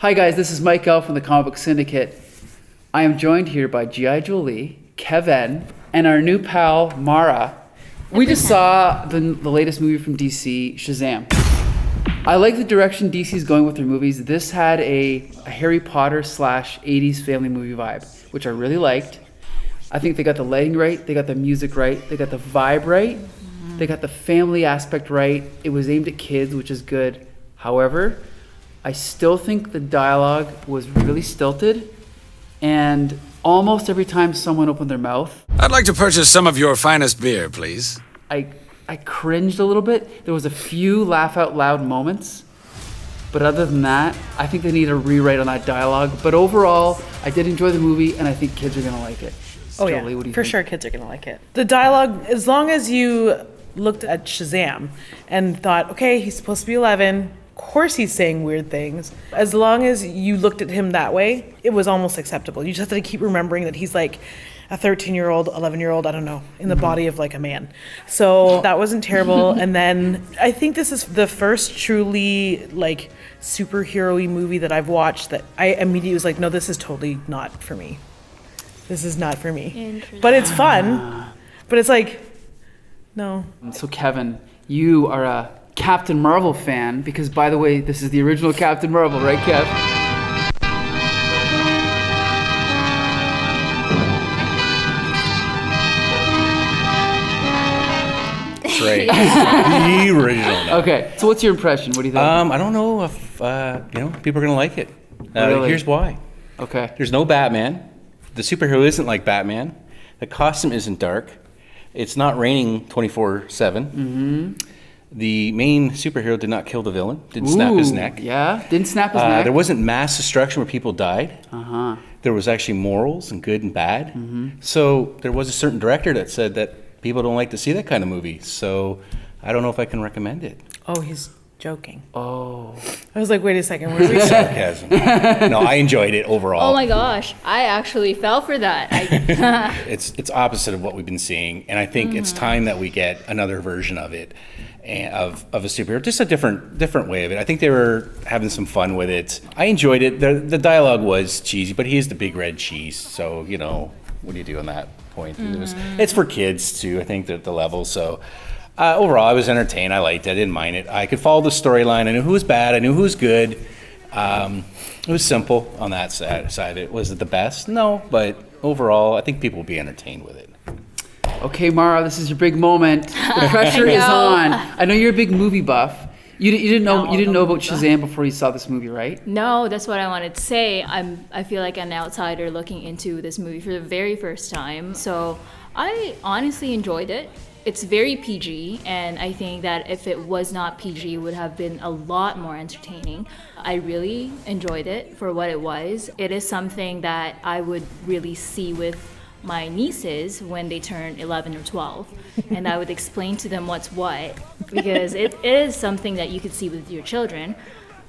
Hi guys, this is Mike L from the Comic Book Syndicate. I am joined here by G.I. Joe Lee, Kevin, and our new pal, Mara. We just saw the latest movie from DC, Shazam. I like the direction DC's going with their movies. This had a Harry Potter / 80s family movie vibe, which I really liked. I think they got the lighting right, they got the music right, they got the vibe right, they got the family aspect right. It was aimed at kids, which is good. However, I still think the dialogue was really stilted, and almost every time someone opened their mouth, I'd like to purchase some of your finest beer, please. I cringed a little bit. There was a few laugh out loud moments, but other than that, I think they need a rewrite on that dialogue. But overall, I did enjoy the movie, and I think kids are gonna like it. Oh yeah, Jolie, what do you for think? sure kids are gonna like it. The dialogue, as long as you looked at Shazam and thought, okay, he's supposed to be 11, of course he's saying weird things. As long as you looked at him that way, it was almost acceptable. You just have to keep remembering that he's like a 13-year-old, 11-year-old, I don't know, in the body of like a man. So that wasn't terrible. And then I think this is the first truly like superhero-y movie that I've watched that I immediately was like, no, this is totally not for me. This is not for me. But it's fun. But it's like, no. So Kevin, you are a Captain Marvel fan, because by the way, this is the original Captain Marvel, right, Kev? That's right. The original. Okay, so what's your impression? What do you think? I don't know if people are gonna like it. Really? Here's why. Okay. There's no Batman. The superhero isn't like Batman. The costume isn't dark. It's not raining 24/7. Mm-hmm. The main superhero did not kill the villain. Didn't snap his neck. Yeah, didn't snap his neck. There wasn't mass destruction where people died. Uh-huh. There was actually morals and good and bad. Mm-hmm. So there was a certain director that said that people don't like to see that kind of movie. So I don't know if I can recommend it. Oh, he's joking. Oh. I was like, wait a second, where's It's he? sarcasm. No, I enjoyed it overall. Oh my gosh, I actually fell for that. It's opposite of what we've been seeing, and I think it's time that we get another version of it, of a superhero, just a different way of it. I think they were having some fun with it. I enjoyed it. The dialogue was cheesy, but he is the big red cheese, so what do you do on that point? It's for kids too. I think that the level. So overall, I was entertained. I liked it. I didn't mind it. I could follow the storyline. I knew who was bad. I knew who was good. It was simple on that side of it. Was it the best? No, but overall, I think people will be entertained with it. Okay, Mara, this is your big moment. The pressure is on. I know you're a big movie buff. You didn't know about Shazam before you saw this movie, right? No, that's what I wanted to say. I feel like an outsider looking into this movie for the very first time. So I honestly enjoyed it. It's very PG, and I think that if it was not PG, it would have been a lot more entertaining. I really enjoyed it for what it was. It is something that I would really see with my nieces when they turn 11 or 12, and I would explain to them what's what, because it is something that you could see with your children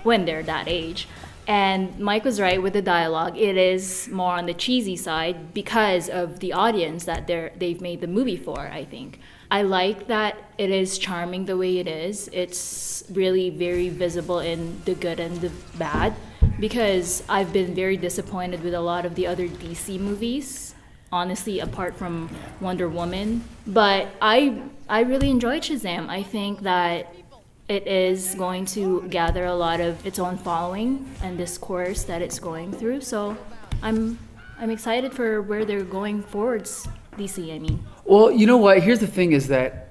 when they're that age. And Mike was right with the dialogue. It is more on the cheesy side because of the audience that they've made the movie for, I think. I like that it is charming the way it is. It's really very visible in the good and the bad, because I've been very disappointed with a lot of the other DC movies, honestly, apart from Wonder Woman. But I really enjoyed Shazam. I think that it is going to gather a lot of its own following and discourse that it's going through. So I'm excited for where they're going forwards, DC, I mean. Well, you know what? Here's the thing is that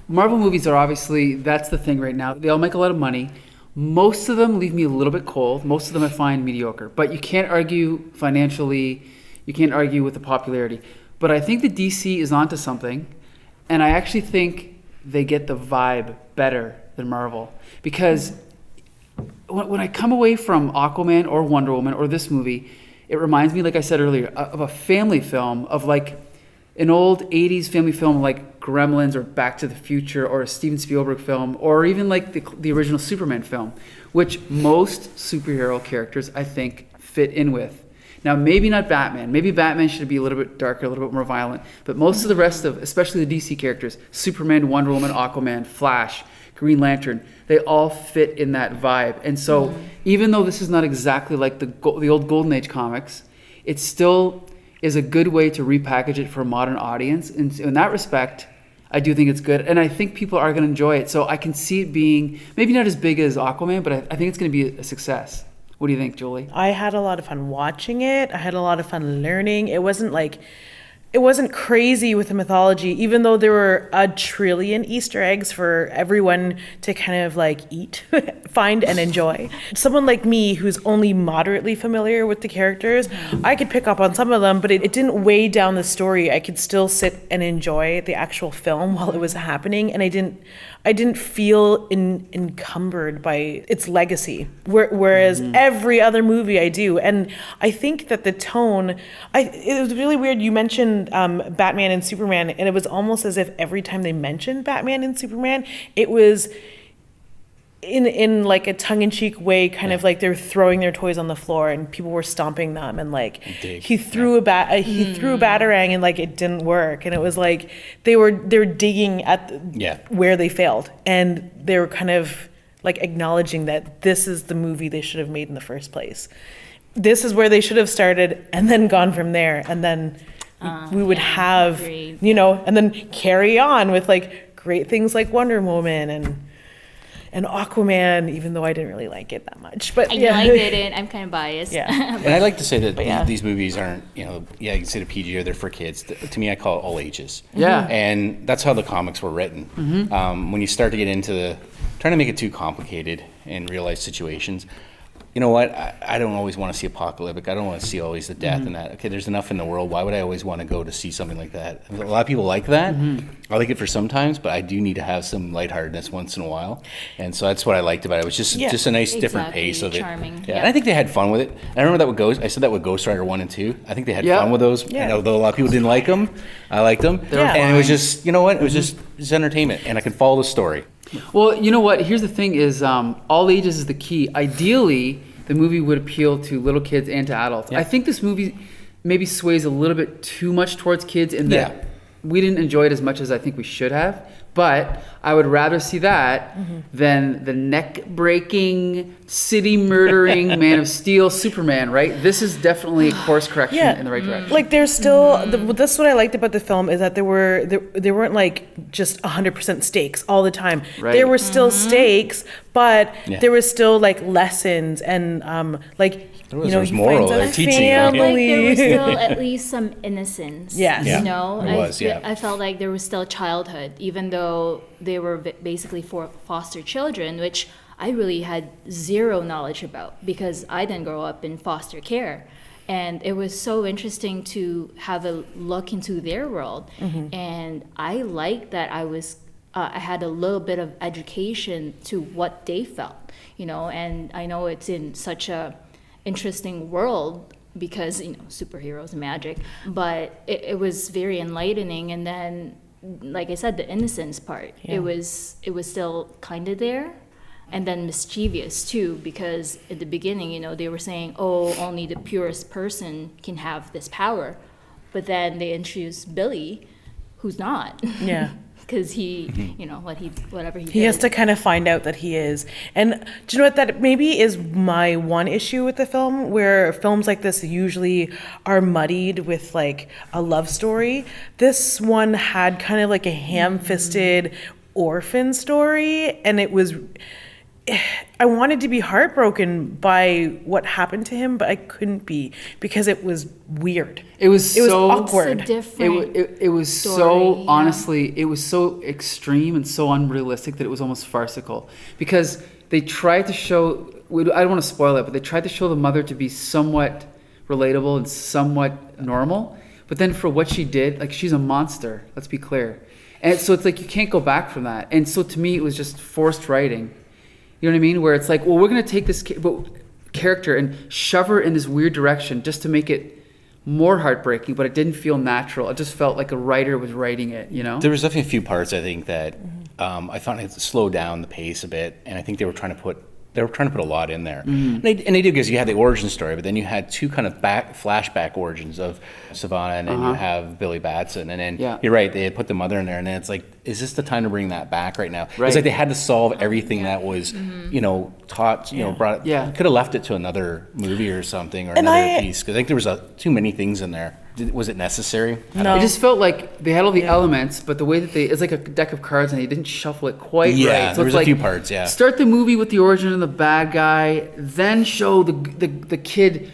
Marvel movies are obviously, that's the thing right now. They all make a lot of money. Most of them leave me a little bit cold. Most of them I find mediocre. But you can't argue financially. You can't argue with the popularity. But I think the DC is onto something. And I actually think they get the vibe better than Marvel. Because when I come away from Aquaman or Wonder Woman or this movie, it reminds me, like I said earlier, of a family film, of like an old 80s family film like Gremlins or Back to the Future or a Steven Spielberg film, or even like the original Superman film, which most superhero characters, I think, fit in with. Now, maybe not Batman. Maybe Batman should be a little bit darker, a little bit more violent. But most of the rest of, especially the DC characters, Superman, Wonder Woman, Aquaman, Flash, Green Lantern, they all fit in that vibe. And so even though this is not exactly like the old Golden Age comics, it still is a good way to repackage it for a modern audience. And in that respect, I do think it's good. And I think people are going to enjoy it. So I can see it being maybe not as big as Aquaman, but I think it's going to be a success. What do you think, Julie? I had a lot of fun watching it. I had a lot of fun learning. It wasn't crazy with the mythology, even though there were a trillion Easter eggs for everyone to kind of like eat, find, and enjoy. Someone like me who's only moderately familiar with the characters, I could pick up on some of them, but it didn't weigh down the story. I could still sit and enjoy the actual film while it was happening, and I didn't feel encumbered by its legacy, whereas every other movie I do. And I think that the tone, it was really weird. You mentioned Batman and Superman, and it was almost as if every time they mentioned Batman and Superman, it was in like a tongue-in-cheek way, kind of like they were throwing their toys on the floor and people were stomping them, and like he threw a batarang and like it didn't work, and it was like they were digging at where they failed, and they were kind of like acknowledging that this is the movie they should have made in the first place. This is where they should have started and then gone from there, and then we would have agreed. And then carry on with like great things like Wonder Woman and Aquaman, even though I didn't really like it that much. But I didn't. I'm kind of biased. Yeah. And I like to say that these movies aren't, you can say the PG or they're for kids. To me, I call it all ages. Yeah. And that's how the comics were written. When you start to get into trying to make it too complicated in real life situations, you know what? I don't always want to see apocalyptic. I don't want to see always the death and that. Okay, there's enough in the world. Why would I always want to go to see something like that? A lot of people like that. I like it for sometimes, but I do need to have some lightheartedness once in a while. And so that's what I liked about it. It was just a nice different pace of it. Charming. Yeah. And I think they had fun with it. And I remember that I said that with Ghost Rider 1 and 2. I think they had fun with those. Yeah. And although a lot of people didn't like them, I liked them. And it was just, you know what? It was just entertainment. And I could follow the story. Well, you know what? Here's the thing is all ages is the key. Ideally, the movie would appeal to little kids and to adults. I think this movie maybe sways a little bit too much towards kids in that we didn't enjoy it as much as I think we should have. But I would rather see that than the neck-breaking, city-murdering Man of Steel Superman, right? This is definitely a course correction in the right direction. Like there's still, that's what I liked about the film, is that there weren't like just 100% stakes all the time. Right. There were still stakes, but there was still like lessons and like, There was moral, finds a they're teaching. I felt like family. there was still at least some innocence. Yes. Yeah, I was, I felt like there was still childhood, even though they were basically foster children, which I really had zero knowledge about because I didn't grow up in foster care. And it was so interesting to have a look into their world. And I liked that I had a little bit of education to what they felt, and I know it's in such a interesting world because superheroes and magic, but it was very enlightening. And then, like I said, the innocence part, it was still kind of there, and then mischievous too, because at the beginning they were saying, oh, only the purest person can have this power, but then they introduced Billy, who's not. Because he, whatever he did. He has to kind of find out that he is. And do you know what, that maybe is my one issue with the film, where films like this usually are muddied with like a love story. This one had kind of like a ham-fisted orphan story, and I wanted to be heartbroken by what happened to him, but I couldn't be because it was weird. It was awkward. It's a different It was story, so, yeah. honestly, it was so extreme and so unrealistic that it was almost farcical. Because they tried to show, I don't want to spoil it, but they tried to show the mother to be somewhat relatable and somewhat normal. But then for what she did, like, she's a monster, let's be clear. And so it's like you can't go back from that. And so to me, it was just forced writing. You know what I mean? Where it's like, well, we're going to take this character and shove her in this weird direction just to make it more heartbreaking, but it didn't feel natural. It just felt like a writer was writing it, There was definitely a few parts, I think, that I found it slowed down the pace a bit, and I think they were trying to put they were trying to put a lot in there. And they did, because you had the origin story, but then you had two kind of flashback origins of Savannah, and then you have Billy Batson. And then you're right, they had put the mother in there, and then it's like, is this the time to bring that back right now? Right. It's like they had to solve everything that was, taught, brought. Yeah. Could have left it to another movie or something, or another piece, because I think there was too many things in there. Was it necessary? No. It just felt like they had all the elements, but the way that it's like a deck of cards, and they didn't shuffle it quite right. Yeah, So there it's was a like, few parts, yeah. Start the movie with the origin of the bad guy, then show the kid,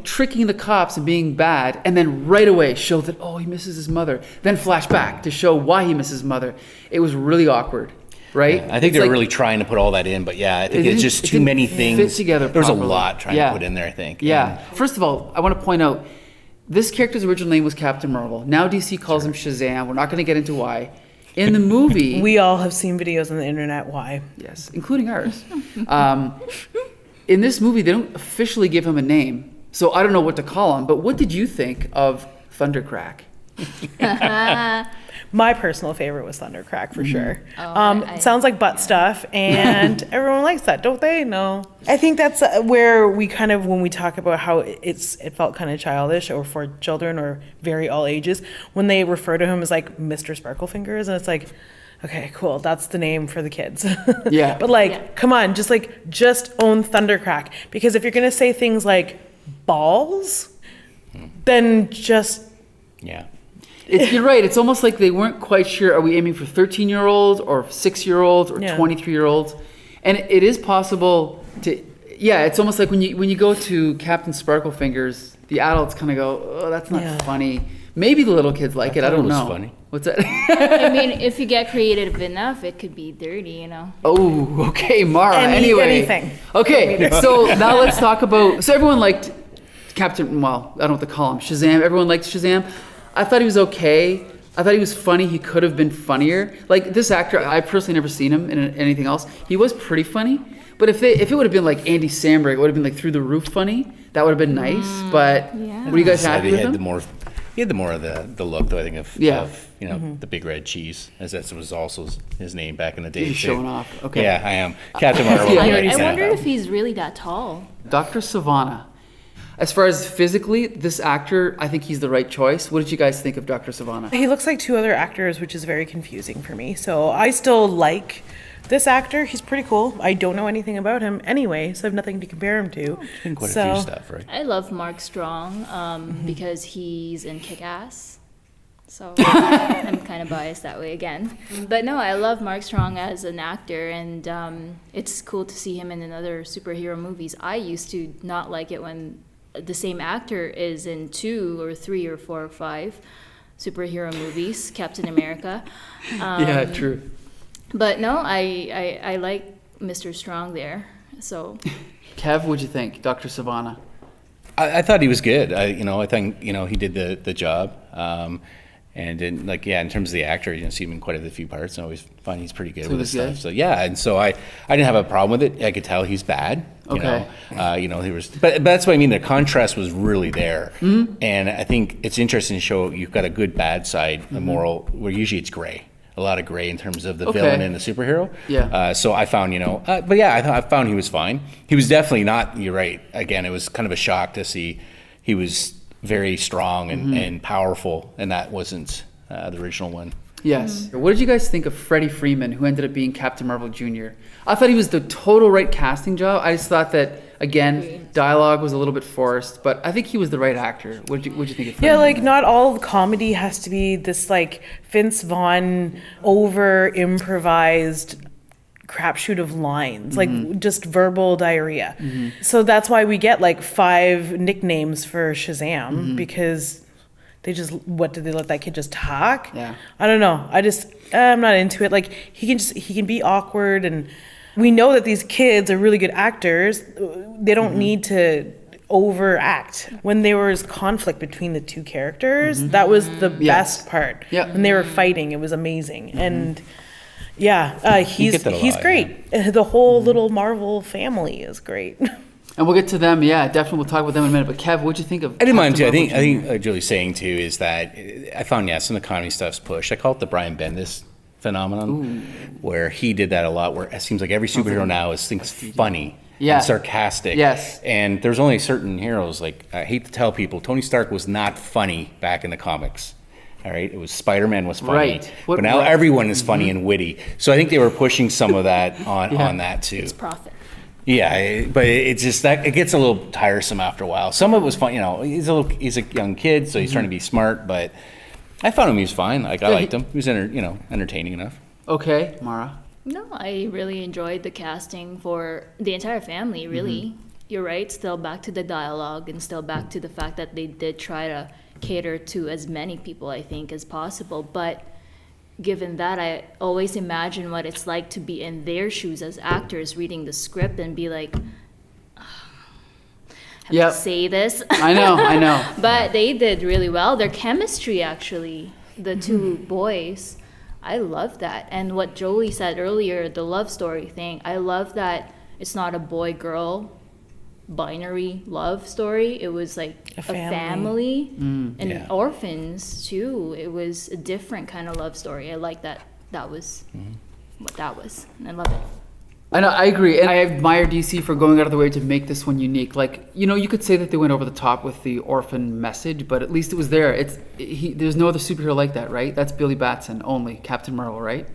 tricking the cops and being bad, and then right away show that, he misses his mother. Then flash back to show why he misses his mother. It was really awkward, right? I think they were really trying to put all that in, but I think it's just too many things. Fit together there was a properly. lot trying to put in there, I think. Yeah. First of all, I want to point out, this character's original name was Captain Marvel. Now DC calls him Shazam. We're not going to get into why. In the movie... We all have seen videos on the internet why. Yes, including ours. In this movie, they don't officially give him a name, so I don't know what to call him, but what did you think of Thundercrack? My personal favorite was Thundercrack for sure. I- Sounds like butt stuff, and everyone likes that, don't they? No. I think that's where we kind of, when we talk about how it felt kind of childish or for children or very all ages, when they refer to him as like Mr. Sparklefingers, and it's like, okay, cool, that's the name for the kids. Yeah. But come on, just own Thundercrack, because if you're gonna say things like balls, then just Yeah. You're right. It's almost like they weren't quite sure. Are we aiming for 13-year-olds or 6-year-olds or 23-year-olds? And it is possible to. Yeah, it's almost like when you go to Captain Sparklefingers, the adults kind of go, "Oh, that's not funny." Maybe the little kids like it. I don't know. Funny. What's that? I mean, if you get creative enough, it could be dirty, Oh, okay, Mara. Anyway, anything. Okay, so now let's talk about. So everyone liked Captain. Well, I don't know what to call him. Shazam. Everyone liked Shazam. I thought he was okay. I thought he was funny. He could have been funnier. Like this actor, I personally never seen him in anything else. He was pretty funny. But if it would have been like Andy Samberg, it would have been like through the roof funny. That would have been nice. But were you guys happy with him? He had more of the look, though, I think, of the Big Red Cheese, as that was also his name back in the day. He's too. showing off. Okay. Yeah, I am. Captain Marvel. I wonder if he's really that tall. Dr. Savannah. As far as physically, this actor, I think he's the right choice. What did you guys think of Dr. Savannah? He looks like two other actors, which is very confusing for me. So I still like this actor. He's pretty cool. I don't know anything about him anyway, so I have nothing to compare him to. Been quite a few stuff, right? I love Mark Strong because he's in Kick-Ass. So I'm kind of biased that way again. But no, I love Mark Strong as an actor, and it's cool to see him in other superhero movies. I used to not like it when the same actor is in 2 or 3 or 4 or 5 superhero movies, Captain America. Yeah, true. But no, I like Mr. Strong there. So, Kev, what'd you think, Dr. Savannah? I thought he was good. I think he did the job. And in terms of the actor, you see him in quite a few parts. I always find he's pretty good with his stuff. So and so I didn't have a problem with it. I could tell he's bad. Okay. He was, but that's what I mean. The contrast was really there, and I think it's interesting to show you've got a good bad side, the moral, where usually it's gray. A lot of gray in terms of the villain and the superhero. Yeah. So I found, I found he was fine. He was definitely not. You're right. Again, it was kind of a shock to see he was very strong and powerful, and that wasn't the original one. Yes. What did you guys think of Freddie Freeman, who ended up being Captain Marvel Jr.? I thought he was the total right casting job. I just thought that, again, dialogue was a little bit forced, but I think he was the right actor. What did you think of Freddie? Yeah, not all comedy has to be this Vince Vaughn over improvised crapshoot of lines, just verbal diarrhea. So that's why we get 5 nicknames for Shazam, because what did they let that kid just talk? Yeah. I don't know. I'm not into it. He can be awkward, and we know that these kids are really good actors. They don't need to overact. When there was conflict between the two characters, that was the best part. Yeah. When they were fighting, it was amazing. And he's great. The whole little Marvel family is great. And we'll get to them. Yeah, definitely. We'll talk about them in a minute. But Kev, what'd you think of? I didn't mind too. I Captain think Marvel Jr.? Julie's saying too is that I found some of the comedy stuff's pushed. I call it the Brian Bendis phenomenon, where he did that a lot, where it seems like every superhero now thinks funny Yeah. and sarcastic. Yes. And there's only certain heroes, like, I hate to tell people, Tony Stark was not funny back in the comics. All right, it was Spider-Man was funny, Right. but now Right. everyone is funny and witty. So I think they were pushing some of that on that too. It's profit. Yeah, but it's just that it gets a little tiresome after a while. Some of it was fun, you know. He's a young kid, so he's trying to be smart. But I found him; he was fine. Like I liked him. He was entertaining enough. Okay, Mara. No, I really enjoyed the casting for the entire family, really. You're right, still back to the dialogue and still back to the fact that they did try to cater to as many people, I think, as possible. But given that, I always imagine what it's like to be in their shoes as actors reading the script and be like, have Yep. to say this. I know. But they did really well. Their chemistry, actually, the two boys, I love that. And what Joey said earlier, the love story thing, I love that it's not a boy-girl binary love story. It was like a family and Yeah. orphans, too. It was a different kind of love story. I like that. That was what that was. And I love it. I know, I agree, and I admire DC for going out of the way to make this one unique. Like, you could say that they went over the top with the orphan message, but at least it was there. There's no other superhero like that, right? That's Billy Batson only, Captain Marvel, right?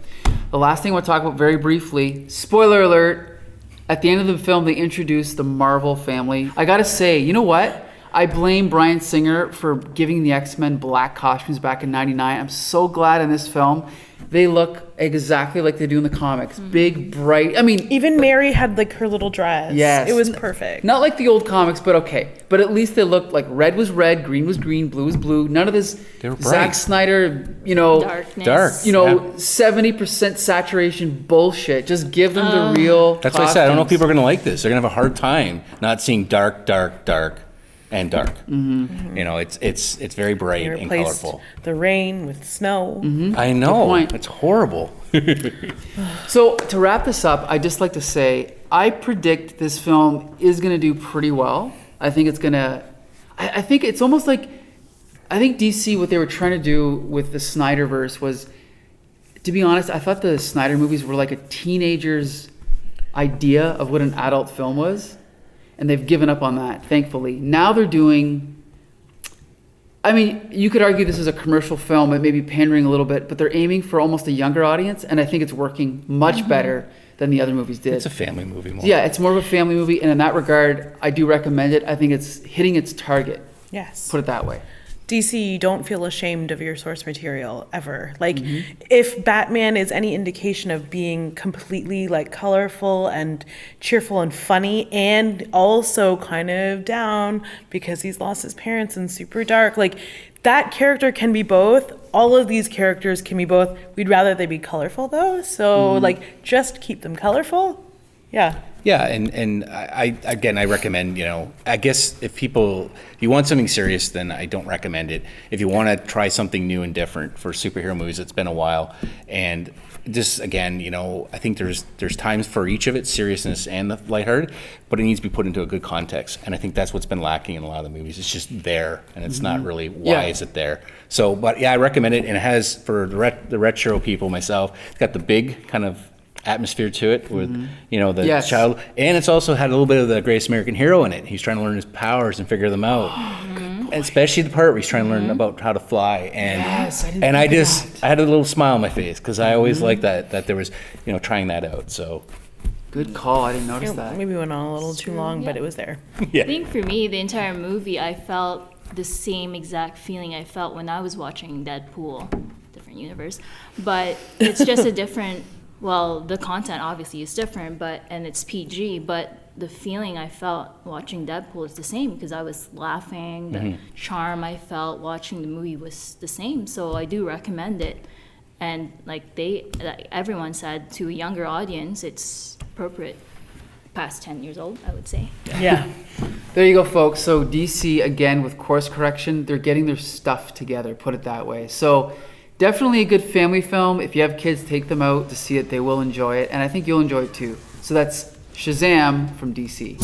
The last thing I want to talk about very briefly, spoiler alert, at the end of the film, they introduced the Marvel family. I gotta say, you know what? I blame Bryan Singer for giving the X-Men black costumes back in '99. I'm so glad in this film they look exactly like they do in the comics. Big, bright. I mean, Even Mary had like her little dress. Yes. It was perfect. not like the old comics, but okay. But at least they looked like red was red, green was green, blue was blue. None of this They were bright. Zack Snyder, Darkness. Dark. 70% saturation bullshit. Just give them the real That's why I said I don't know if costumes. people are going to like this. They're going to have a hard time not seeing dark, dark, dark, and dark. It's very bright They and replaced colorful. the rain with snow. I know. point. It's horrible. So to wrap this up, I'd just like to say I predict this film is going to do pretty well. I think it's going to. I think it's almost like I think DC what they were trying to do with the Snyderverse was, to be honest, I thought the Snyder movies were like a teenager's idea of what an adult film was, and they've given up on that. Thankfully, now they're doing. I mean, you could argue this is a commercial film. It may be pandering a little bit, but they're aiming for almost a younger audience, and I think it's working much better than the other movies did. It's a family movie more. Yeah, it's more of a family movie, and in that regard, I do recommend it. I think it's hitting its target. Yes. Put it that way. DC, don't feel ashamed of your source material ever. Like, if Batman is any indication of being completely like colorful and cheerful and funny, and also kind of down because he's lost his parents and super dark, like that character can be both. All of these characters can be both. We'd rather they be colorful though. So like, just keep them colorful. Yeah. Yeah, and I again, I recommend, I guess if you want something serious, then I don't recommend it. If you want to try something new and different for superhero movies, it's been a while. And just, again, I think there's times for each of it, seriousness and the lighthearted, but it needs to be put into a good context. And I think that's what's been lacking in a lot of the movies. It's just there, and it's not really, why is it there? So, but yeah, I recommend it. And it has, for the retro people, myself, it's got the big kind of atmosphere to it with the Yes. child, and it's also had a little bit of the greatest American hero in it. He's trying to learn his powers and figure them out, and especially the part where he's trying to learn about how to fly. And Yes, I didn't and I think of just I had a little smile on my face because I always liked that there was trying that out. So Good call. I didn't notice that. Maybe went on a little too long, but Yeah. it was there. yeah, I think for me, the entire movie, I felt the same exact feeling I felt when I was watching Deadpool, different universe, but it's just a different. Well, the content obviously is different, and it's PG, but the feeling I felt watching Deadpool is the same because I was laughing. The charm I felt watching the movie was the same. So I do recommend it. And like everyone said, to a younger audience, it's appropriate. Past 10 years old, I would say. Yeah. There you go, folks. So DC, again, with course correction, they're getting their stuff together, put it that way. So definitely a good family film. If you have kids, take them out to see it. They will enjoy it. And I think you'll enjoy it too. So that's Shazam from DC.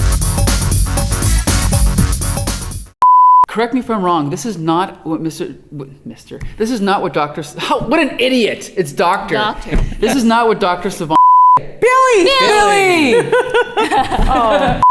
correct me if I'm wrong. This is not what Mr. This is not what Doctor. What an idiot! It's Doctor. Doctor. This is not what Doctor Savant. Billy! Billy. Oh,